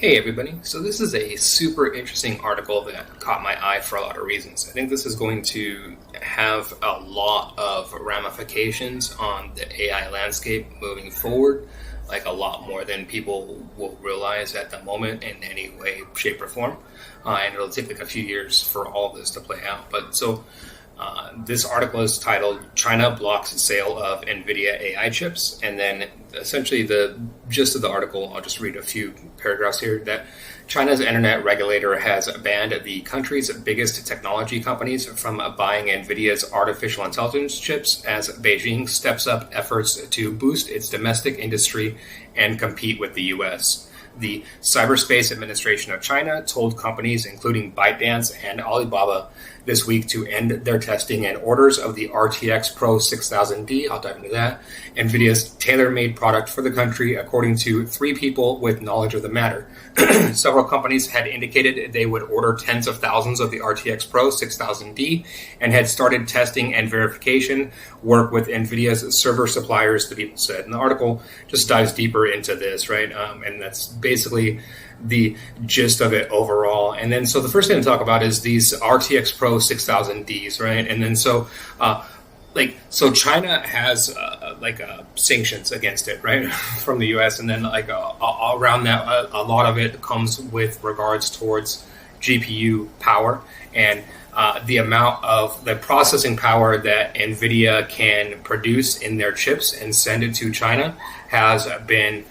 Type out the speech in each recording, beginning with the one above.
Hey everybody, so this is a super interesting article that caught my eye for a lot of reasons. I think this is going to have a lot of ramifications on the AI landscape moving forward, like a lot more than people will realize at the moment in any way, shape, or form. And it'll take like a few years for all of this to play out. This article is titled China Blocks Sale of Nvidia AI Chips. And then essentially the gist of the article, I'll just read a few paragraphs here, that China's internet regulator has banned the country's biggest technology companies from buying Nvidia's artificial intelligence chips as Beijing steps up efforts to boost its domestic industry and compete with the US. The Cyberspace Administration of China told companies including ByteDance and Alibaba this week to end their testing and orders of the RTX Pro 6000D, I'll dive into that, Nvidia's tailor-made product for the country, according to three people with knowledge of the matter. Several companies had indicated they would order tens of thousands of the RTX Pro 6000D and had started testing and verification work with Nvidia's server suppliers, the people said. And the article just dives deeper into this, right? And that's basically the gist of it overall. And then, so the first thing to talk about is these RTX Pro 6000Ds, right? And then, so China has sanctions against it, right, from the U.S. And then around that, a lot of it comes with regards towards GPU power and the amount of the processing power that Nvidia can produce in their chips and send it to China has been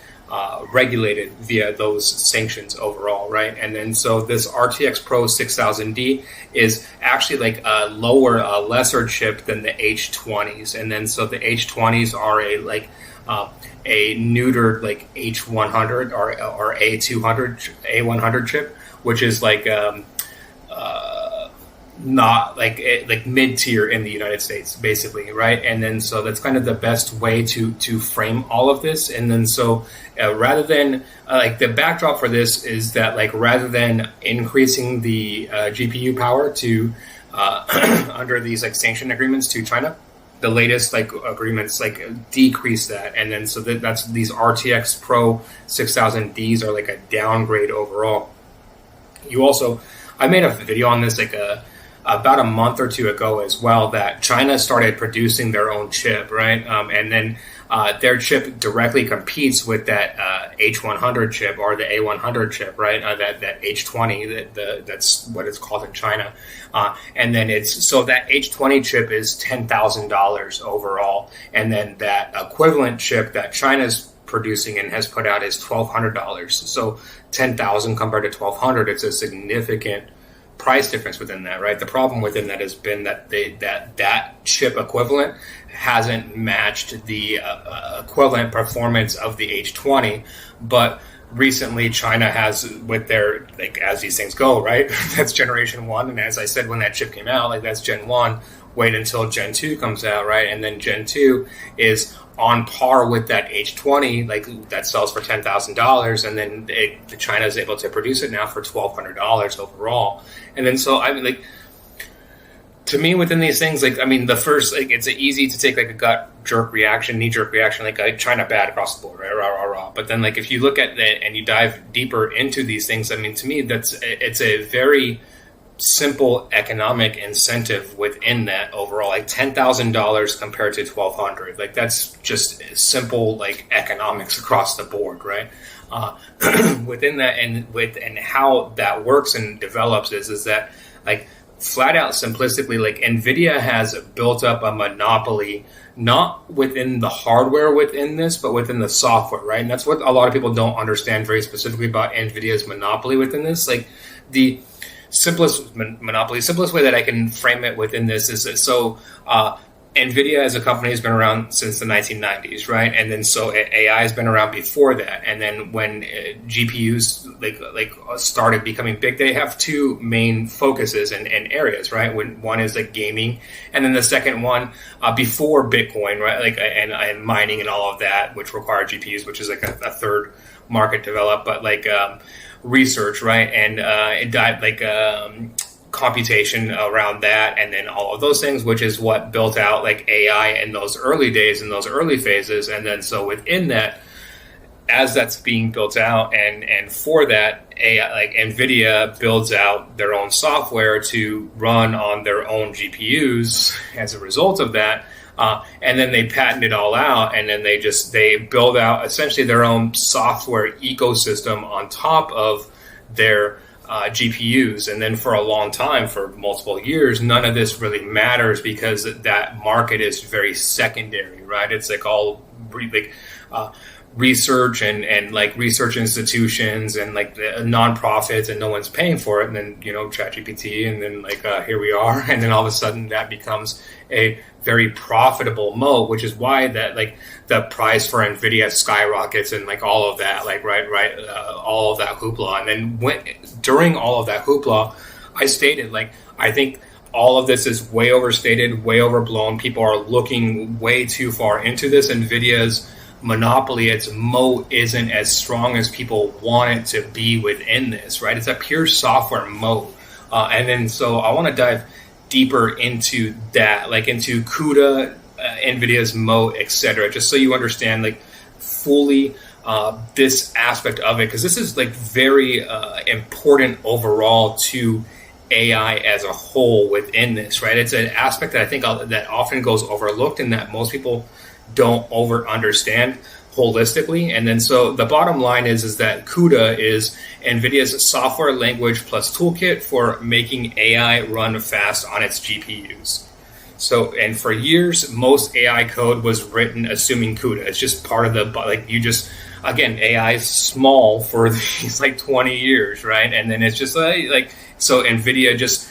regulated via those sanctions overall, right? And then so this RTX Pro 6000D is actually like a lesser chip than the H20s. And then so the H20s are a neutered like H100 or A100 chip, which is not like mid-tier in the United States, basically, right? And then so that's kind of the best way to frame all of this. And then so rather than the backdrop for this is that rather than increasing the GPU power to under these sanction agreements to China, the latest agreements decrease that. And then so that's these RTX Pro 6000Ds are a downgrade overall. I made a video on this about a month or two ago as well, that China started producing their own chip, right? And then their chip directly competes with that H100 chip or the A100 chip, right? That H20, that's what it's called in China. And then that H20 chip is $10,000 overall. And then that equivalent chip that China's producing and has put out is $1,200. So 10,000 compared to 1,200, it's a significant price difference within that, right? The problem within that has been that that chip equivalent hasn't matched the equivalent performance of the H20, but recently China has, with their as these things go, right? That's generation 1, and as I said when that chip came out, that's Gen 1. Wait until Gen 2 comes out, right? And then Gen 2 is on par with that H20, that sells for $10,000, and then China is able to produce it now for $1,200 overall. And then so to me, within these things, the first, it's easy to take a gut jerk reaction, knee jerk reaction, China bad across the board, right? Rah, rah, rah. But then if you look at it and you dive deeper into these things, to me, it's a very simple economic incentive within that overall, $10,000 compared to $1,200. That's just simple economics across the board, right? Within that, and how that works and develops is that flat out simplistically, Nvidia has built up a monopoly, not within the hardware within this, but within the software, right? And that's what a lot of people don't understand very specifically about Nvidia's monopoly within this. The simplest way that I can frame it within this is that Nvidia as a company has been around since the 1990s, right? And then so AI has been around before that. And then when GPUs started becoming big, they have two main focuses and areas, right? When one is gaming, and then the second one before Bitcoin, right? And mining and all of that, which require GPUs, which is a third market developed, but research, right? And computation around that, and then all of those things, which is what built out AI in those early days, in those early phases. And then so within that, as that's being built out, and for that, AI, like Nvidia builds out their own software to run on their own GPUs as a result of that. And then they patent it all out, and then they build out essentially their own software ecosystem on top of their GPUs. And then for a long time, for multiple years, none of this really matters because that market is very secondary, right? It's like all research and like research institutions and like the nonprofits, and no one's paying for it. And then, ChatGPT, and then here we are. And then all of a sudden that becomes a very profitable moat, which is why that the price for Nvidia skyrockets and all of that, all of that hoopla. And then during all of that hoopla, I stated I think all of this is way overstated, way overblown. People are looking way too far into this. Nvidia's monopoly, its moat, isn't as strong as people want it to be within this, right? It's a pure software moat. And then so I want to dive deeper into that, into CUDA, Nvidia's moat, etc., just so you understand fully this aspect of it, because this is very important overall to AI as a whole within this, right? It's an aspect that I think that often goes overlooked and that most people don't over understand holistically. And then so the bottom line is that CUDA is Nvidia's software language plus toolkit for making AI run fast on its GPUs. So, and for years, most AI code was written assuming CUDA. It's just part of the, again, AI is small for these 20 years, right? And then it's just so Nvidia just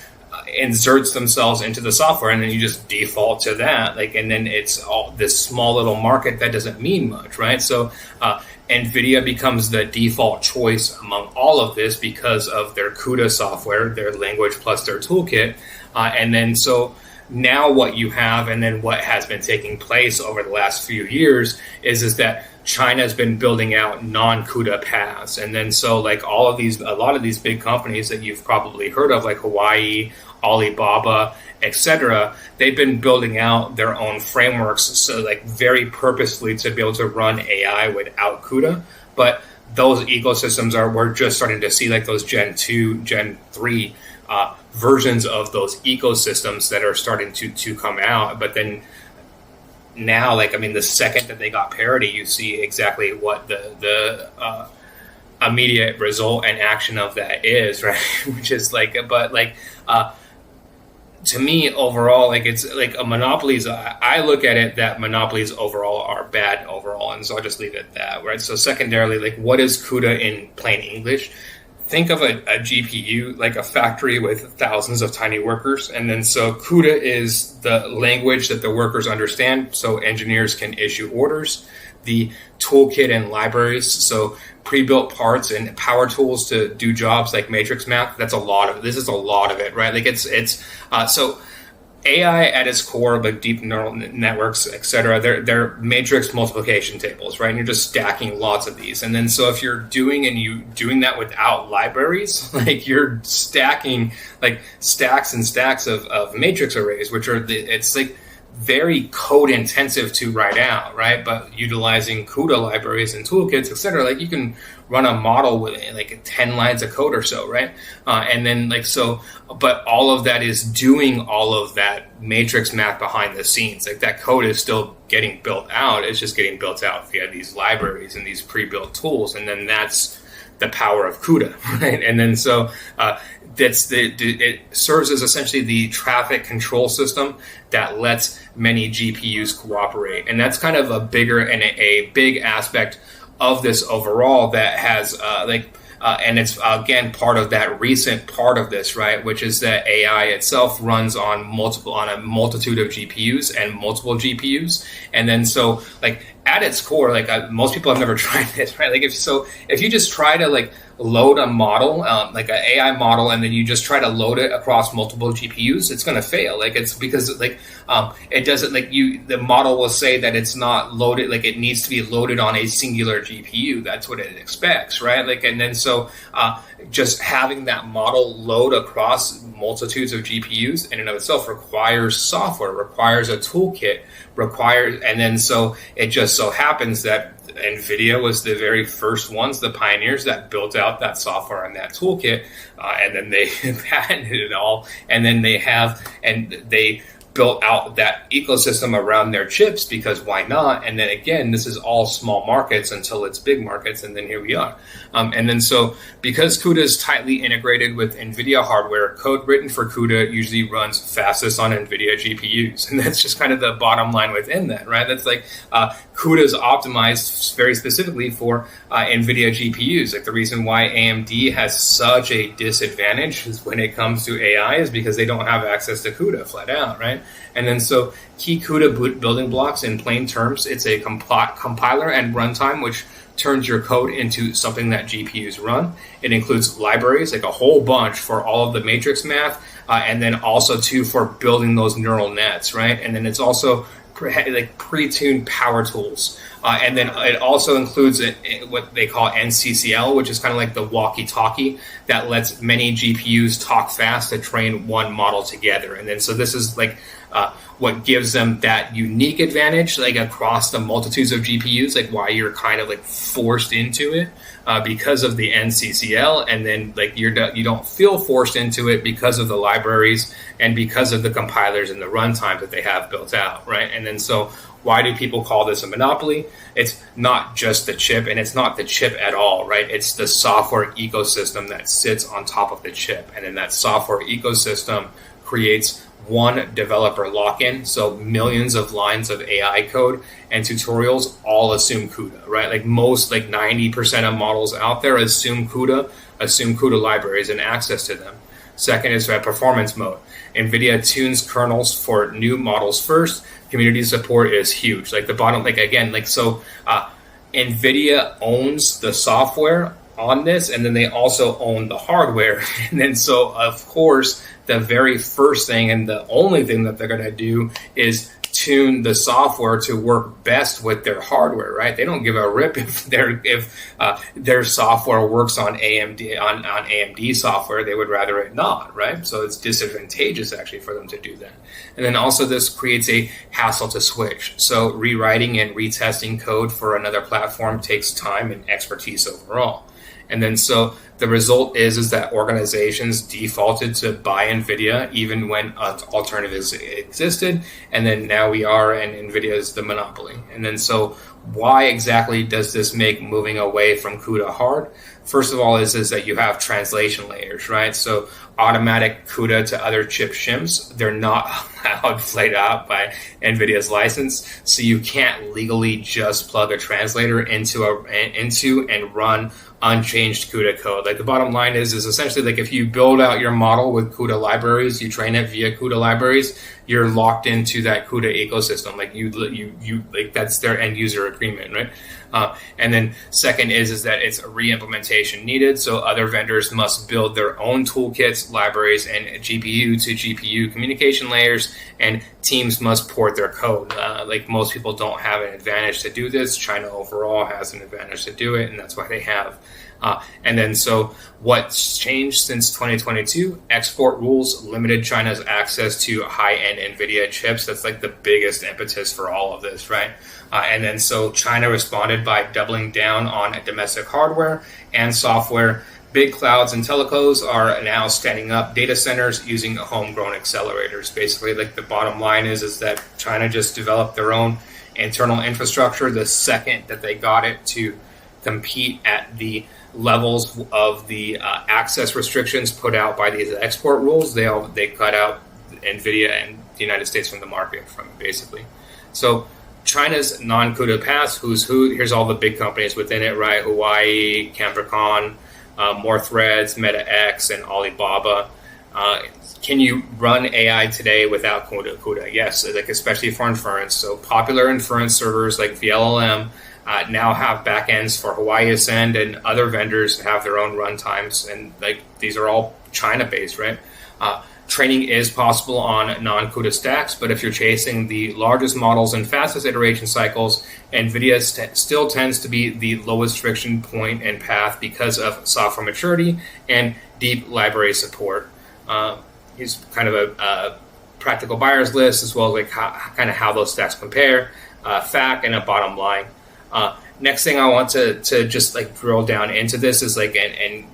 inserts themselves into the software, and then you just default to that, and then it's all this small little market that doesn't mean much, right? So Nvidia becomes the default choice among all of this because of their CUDA software, their language plus their toolkit. And then so now what you have, and then what has been taking place over the last few years is that China's been building out non-CUDA paths. And then so a lot of these big companies that you've probably heard of, like Hawaii, Alibaba, etc., they've been building out their own frameworks, so very purposely to be able to run AI without CUDA. But those ecosystems we're just starting to see those Gen 2, Gen 3 versions of those ecosystems that are starting to come out. But then now, the second that they got parity, you see exactly what the immediate result and action of that is, right? Which is to me, overall, it's a monopolies. I look at it that monopolies overall are bad overall, and so I'll just leave it at that, right? So secondarily, what is CUDA in plain English? Think of a GPU like a factory with thousands of tiny workers, and then so CUDA is the language that the workers understand, so engineers can issue orders. The toolkit and libraries, so pre-built parts and power tools to do jobs like matrix math. That's a lot of it. This is a lot of it, right? So AI at its core, deep neural networks, etc., they're matrix multiplication tables, right? And you're just stacking lots of these. And then so if you're doing that without libraries, you're stacking stacks and stacks of matrix arrays, which are very code intensive to write out, right? But utilizing CUDA libraries and toolkits, etc., you can run a model with 10 lines of code or so, right? And then but all of that is doing all of that matrix math behind the scenes. That code is still getting built out. It's just getting built out via these libraries and these pre-built tools. And then that's the power of CUDA, right? And then so it serves as essentially the traffic control system that lets many GPUs cooperate. And that's kind of a bigger and a big aspect of this overall that has and it's again part of that recent part of this, right? Which is that AI itself runs on a multitude of GPUs and multiple GPUs. And then so at its core, most people have never tried this, right? If you just try to load a model, an AI model, and then you just try to load it across multiple GPUs, it's going to fail. It's because it doesn't the model will say that it's not loaded, it needs to be loaded on a singular GPU. That's what it expects, right? And then so just having that model load across multitudes of GPUs in and of itself requires software, requires a toolkit, and then so it just so happens that Nvidia was the very first ones, the pioneers that built out that software and that toolkit, and then they patented it all, and then they built out that ecosystem around their chips, because why not? And then again, this is all small markets until it's big markets, and then here we are. And then so because CUDA is tightly integrated with NVIDIA hardware, code written for CUDA usually runs fastest on NVIDIA GPUs. And that's just kind of the bottom line within that, right? That's like CUDA is optimized very specifically for NVIDIA GPUs. Like the reason why AMD has such a disadvantage is when it comes to AI is because they don't have access to CUDA flat out, right? And then so key CUDA building blocks in plain terms, it's a compiler and runtime, which turns your code into something that GPUs run. It includes libraries, like a whole bunch for all of the matrix math, and then also too for building those neural nets, right? And then it's also pre-tuned power tools. And then it also includes what they call NCCL, which is kind of like the walkie-talkie that lets many GPUs talk fast to train one model together. And then so this is like what gives them that unique advantage, like across the multitudes of GPUs, like why you're kind of like forced into it because of the NCCL, and then like you don't feel forced into it because of the libraries and because of the compilers and the runtime that they have built out, right? And then so why do people call this a monopoly? It's not just the chip, and it's not the chip at all, right? It's the software ecosystem that sits on top of the chip, and then that software ecosystem creates one developer lock-in, so millions of lines of AI code and tutorials all assume CUDA, right? Like most, like 90% of models out there assume CUDA libraries and access to them. Second is performance mode. NVIDIA tunes kernels for new models first. Community support is huge. Like the bottom, like again, like so NVIDIA owns the software on this, and then they also own the hardware. And then so of course the very first thing and the only thing that they're going to do is tune the software to work best with their hardware, right? They don't give a rip if their software works on AMD software. They would rather it not, right? So it's disadvantageous actually for them to do that. And then also this creates a hassle to switch. So rewriting and retesting code for another platform takes time and expertise overall. And then so the result is that organizations defaulted to buy NVIDIA even when alternatives existed. And then now we are, and NVIDIA is the monopoly. And then so why exactly does this make moving away from CUDA hard? First of all is that you have translation layers, right? So automatic CUDA to other chip shims, they're not allowed flat out by NVIDIA's license. So you can't legally just plug a translator into and run unchanged CUDA code. Like the bottom line is essentially like if you build out your model with CUDA libraries, you train it via CUDA libraries, you're locked into that CUDA ecosystem. Like you like that's their end user agreement, right? And then second is that it's a re-implementation needed. So other vendors must build their own toolkits, libraries, and GPU to GPU communication layers, and teams must port their code. Like most people don't have an advantage to do this. China overall has an advantage to do it, and that's why they have. And then so what's changed since 2022? Export rules limited China's access to high-end NVIDIA chips. That's like the biggest impetus for all of this, right? And then so China responded by doubling down on domestic hardware and software. Big clouds and telecos are now standing up data centers using homegrown accelerators. Basically, like the bottom line is that China just developed their own internal infrastructure the second that they got it to compete at the levels of the access restrictions put out by these export rules. They cut out NVIDIA and the United States from the market, from basically. So China's non-CUDA pass, who's who? Here's all the big companies within it, right? Huawei, Cambricon, More Threads, MetaX, and Alibaba. Can you run AI today without CUDA? Yes, like especially for inference. So popular inference servers like VLLM now have backends for Huawei Ascend, and other vendors have their own runtimes, and like these are all China-based, right? Training is possible on non-CUDA stacks, but if you're chasing the largest models and fastest iteration cycles, NVIDIA still tends to be the lowest friction point and path because of software maturity and deep library support. Here's kind of a practical buyer's list, as well as like how those stacks compare, FAQ, and a bottom line. next thing I want to just like drill down into this is like and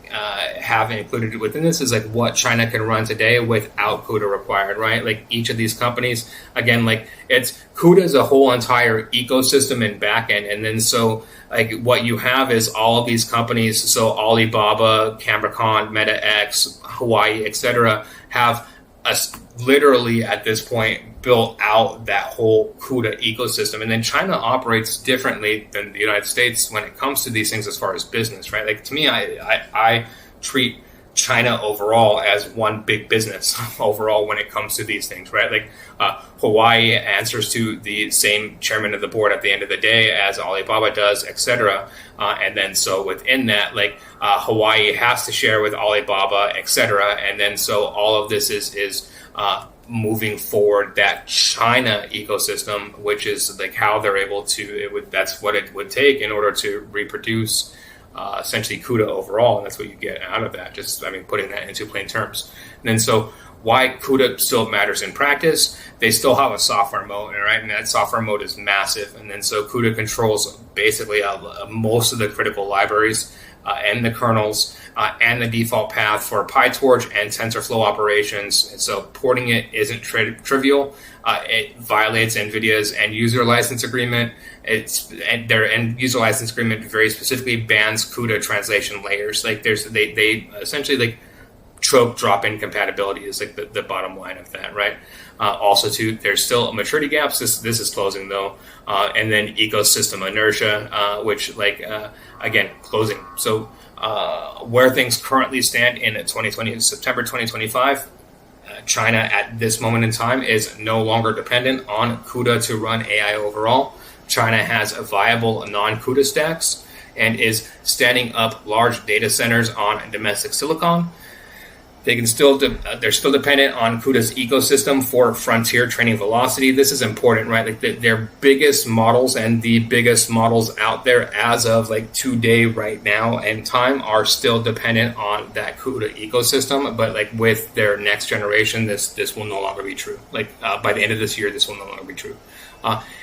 have included within this is like what China can run today without CUDA required, right? Like each of these companies, again, like it's CUDA is a whole entire ecosystem and backend, and then so like what you have is all of these companies, so Alibaba, CameraCon, MetaX, Hawaii, etc., have literally at this point built out that whole CUDA ecosystem. And then China operates differently than the United States when it comes to these things as far as business, right? Like to me, I treat China overall as one big business overall when it comes to these things, right? Like Hawaii answers to the same chairman of the board at the end of the day as Alibaba does, etc. And then so within that, like Hawaii has to share with Alibaba, etc. And then so all of this is moving forward that China ecosystem, which is like how they're able to. That's what it would take in order to reproduce. Essentially CUDA overall, and that's what you get out of that. Just, I mean, putting that into plain terms. And then so why CUDA still matters in practice, they still have a software mode, right? And that software mode is massive. And then so CUDA controls basically most of the critical libraries and the kernels and the default path for PyTorch and TensorFlow operations. And so porting it isn't trivial. It violates Nvidia's end user license agreement. Their end user license agreement very specifically bans CUDA translation layers. Like they essentially like trope drop-in compatibility is like the bottom line of that, right? Also, too, there's still maturity gaps. This is closing though, and then ecosystem inertia, which again closing. So where things currently stand in September 2025. China at this moment in time is no longer dependent on CUDA to run AI overall. China has viable non-CUDA stacks and is standing up large data centers on domestic silicon. They can still they're still dependent on CUDA's ecosystem for frontier training velocity. This is important, right? Like their biggest models and the biggest models out there as of like today, right now, and time are still dependent on that CUDA ecosystem. But like with their next generation, this will no longer be true. Like by the end of this year, this will no longer be true.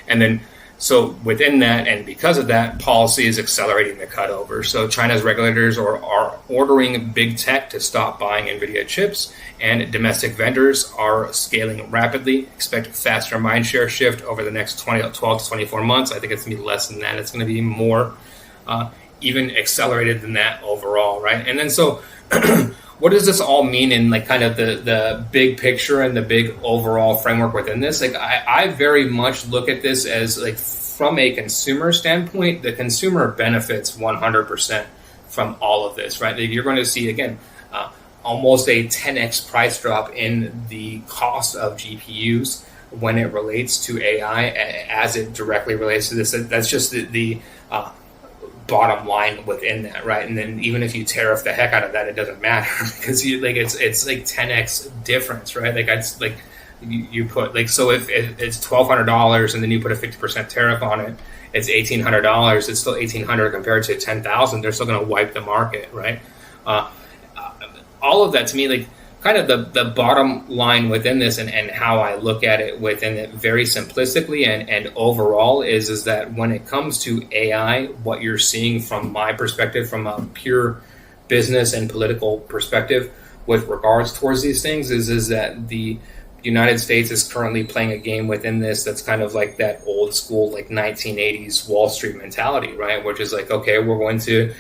And then. So within that, and because of that, policy is accelerating the cutover. So China's regulators are ordering big tech to stop buying Nvidia chips, and domestic vendors are scaling rapidly. Expect faster mindshare shift over the next 12 to 24 months. I think it's going to be less than that. It's going to be more, even accelerated than that overall, right? And then so what does this all mean in like kind of the big picture and the big overall framework within this? Like I very much look at this as like from a consumer standpoint, the consumer benefits 100% from all of this, right? Like you're going to see again almost a 10x price drop in the cost of GPUs when it relates to AI as it directly relates to this. That's just the bottom line within that, right? And then even if you tariff the heck out of that, it doesn't matter because it's like 10x difference, right? Like it's like you put like, so if it's $1,200 and then you put a 50% tariff on it, it's $1,800. It's still $1,800 compared to 10,000. They're still going to wipe the market, right? All of that to me, like kind of the bottom line within this and how I look at it within it very simplistically and overall is that when it comes to AI, what you're seeing from my perspective, from a pure business and political perspective with regards towards these things is that the United States is currently playing a game within this that's kind of like that old school like 1980s Wall Street mentality, right? Which is like, okay, we're going to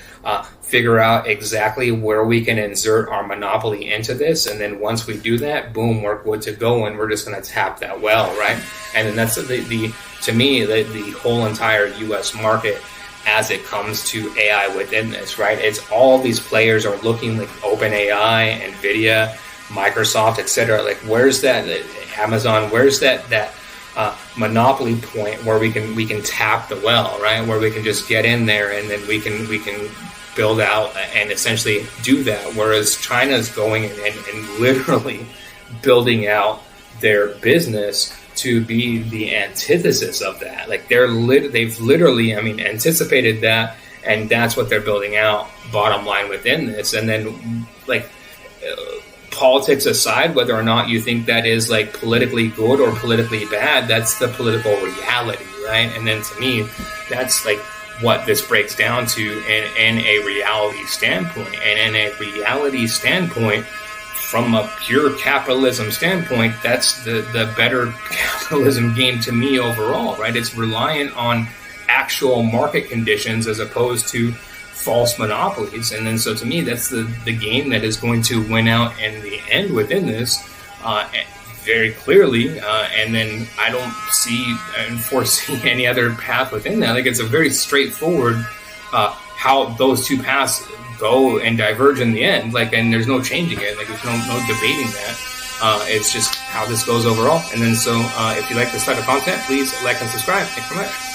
figure out exactly where we can insert our monopoly into this, and then once we do that, boom, we're good to go, and we're just going to tap that well, right? And then that's the to me the whole entire U.S. market as it comes to AI within this, right? It's all these players are looking like OpenAI, Nvidia, Microsoft, etc. Like, where's that Amazon? Where's that monopoly point where we can tap the well, right? Where we can just get in there and then we can build out and essentially do that. Whereas China's going and literally building out their business to be the antithesis of that. Like they've literally, I mean, anticipated that, and that's what they're building out. Bottom line within this, and then like. Politics aside, whether or not you think that is like politically good or politically bad, that's the political reality, right? And then to me, that's like what this breaks down to in a reality standpoint. And in a reality standpoint, from a pure capitalism standpoint, that's the better capitalism game to me overall, right? It's reliant on actual market conditions as opposed to false monopolies. And then so to me, that's the game that is going to win out in the end within this very clearly. And then I don't see and foresee any other path within that. Like, it's a very straightforward how those two paths go and diverge in the end. Like, and there's no changing it. Like, there's no debating that. It's just how this goes overall. And then so if you like this type of content, please like and subscribe. Thank you very much.